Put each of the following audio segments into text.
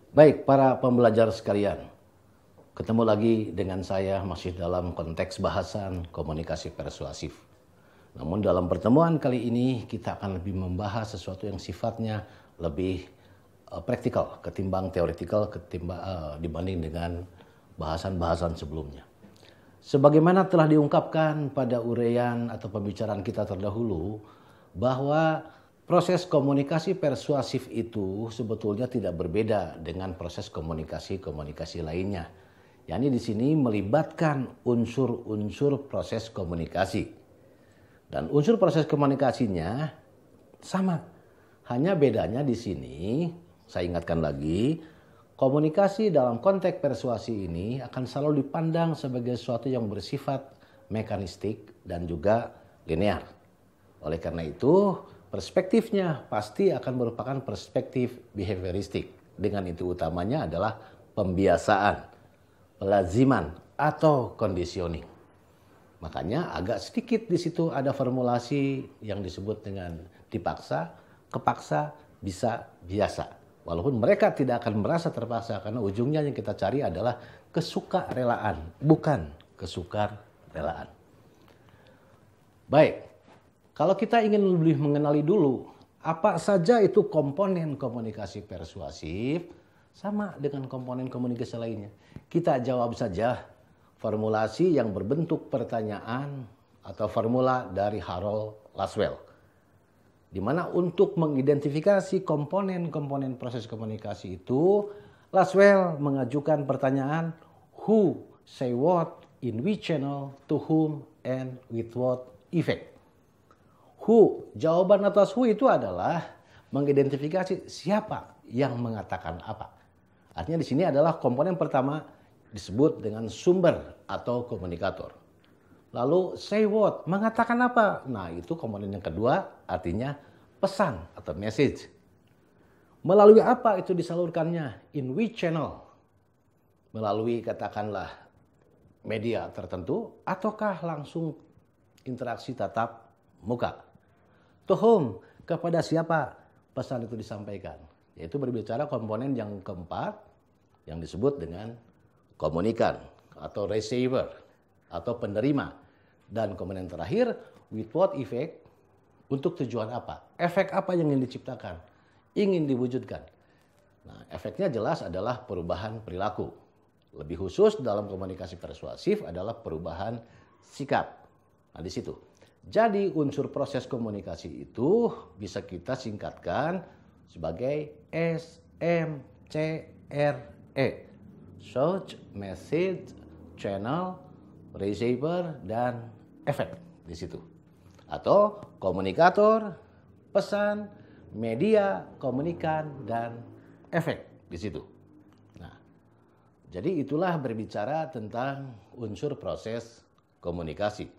Baik, para pembelajar sekalian, ketemu lagi dengan saya masih dalam konteks bahasan komunikasi persuasif. Namun dalam pertemuan kali ini kita akan lebih membahas sesuatu yang sifatnya lebih praktikal ketimbang teoretikal dibanding dengan bahasan-bahasan sebelumnya. Sebagaimana telah diungkapkan pada uraian atau pembicaraan kita terdahulu, bahwa proses komunikasi persuasif itu sebetulnya tidak berbeda dengan proses komunikasi lainnya. Yakni di sini melibatkan unsur-unsur proses komunikasi. Dan unsur proses komunikasinya sama. Hanya bedanya di sini, saya ingatkan lagi, komunikasi dalam konteks persuasi ini akan selalu dipandang sebagai sesuatu yang bersifat mekanistik dan juga linear. Oleh karena itu, perspektifnya pasti akan merupakan perspektif behavioristik. Dengan itu utamanya adalah pembiasaan, pelaziman, atau conditioning. Makanya agak sedikit di situ ada formulasi yang disebut dengan dipaksa, kepaksa, bisa, biasa. Walaupun mereka tidak akan merasa terpaksa karena ujungnya yang kita cari adalah kesukarelaan, bukan kesukarelaan. Baik. Kalau kita ingin lebih mengenali dulu apa saja itu komponen komunikasi persuasif, sama dengan komponen komunikasi lainnya. Kita jawab saja formulasi yang berbentuk pertanyaan atau formula dari Harold Laswell. Di mana untuk mengidentifikasi komponen-komponen proses komunikasi itu, Laswell mengajukan pertanyaan who, say what, in which channel, to whom, and with what effect. Who, jawaban atas who itu adalah mengidentifikasi siapa yang mengatakan apa. Artinya di sini adalah komponen pertama disebut dengan sumber atau komunikator. Lalu say what, mengatakan apa? Nah itu komponen yang kedua artinya pesan atau message. Melalui apa itu disalurkannya? In which channel? Melalui katakanlah media tertentu ataukah langsung interaksi tatap muka? To whom, kepada siapa pesan itu disampaikan. Yaitu berbicara komponen yang keempat yang disebut dengan komunikan atau receiver atau penerima. Dan komponen terakhir with what effect, untuk tujuan apa. Efek apa yang ingin diciptakan, ingin diwujudkan. Nah, efeknya jelas adalah perubahan perilaku. Lebih khusus dalam komunikasi persuasif adalah perubahan sikap. Nah, di situ. Jadi unsur proses komunikasi itu bisa kita singkatkan sebagai SMCRE. Search, message, channel, receiver, dan efek di situ. Atau komunikator, pesan, media, komunikan, dan efek di situ. Nah, jadi itulah berbicara tentang unsur proses komunikasi.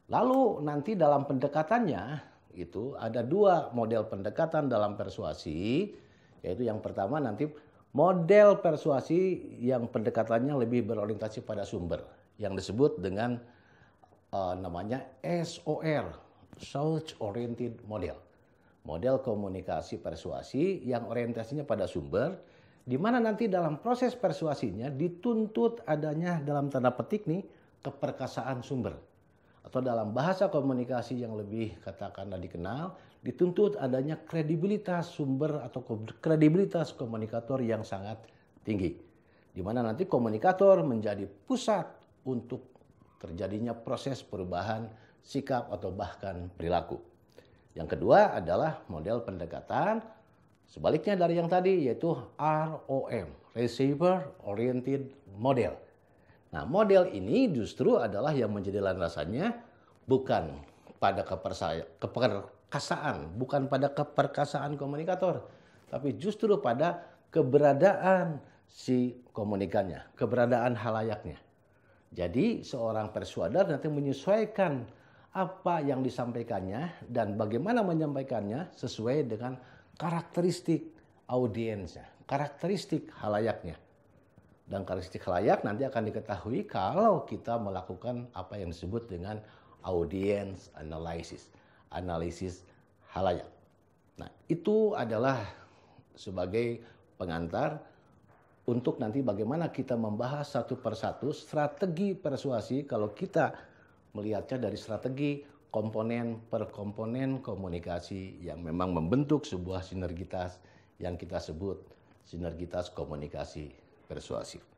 Lalu nanti dalam pendekatannya itu ada dua model pendekatan dalam persuasi, yaitu yang pertama nanti model persuasi yang pendekatannya lebih berorientasi pada sumber, yang disebut dengan namanya SOR, Search Oriented Model. Model komunikasi persuasi yang orientasinya pada sumber, di mana nanti dalam proses persuasinya dituntut adanya dalam tanda petik nih keperkasaan sumber. Atau dalam bahasa komunikasi yang lebih katakanlah dikenal, dituntut adanya kredibilitas sumber atau kredibilitas komunikator yang sangat tinggi. Di mana nanti komunikator menjadi pusat untuk terjadinya proses perubahan sikap atau bahkan perilaku. Yang kedua adalah model pendekatan sebaliknya dari yang tadi, yaitu ROM, Receiver Oriented Model. Nah, model ini justru adalah yang menjadi landasannya bukan pada keperkasaan, bukan pada keperkasaan komunikator, tapi justru pada keberadaan si komunikannya, keberadaan halayaknya. Jadi seorang persuader nanti menyesuaikan apa yang disampaikannya dan bagaimana menyampaikannya sesuai dengan karakteristik audiensnya, karakteristik halayaknya. Dan karakteristik khalayak nanti akan diketahui kalau kita melakukan apa yang disebut dengan audience analysis, analisis khalayak. Nah, itu adalah sebagai pengantar untuk nanti bagaimana kita membahas satu persatu strategi persuasi kalau kita melihatnya dari strategi komponen per komponen komunikasi yang memang membentuk sebuah sinergitas yang kita sebut sinergitas komunikasi persuasif.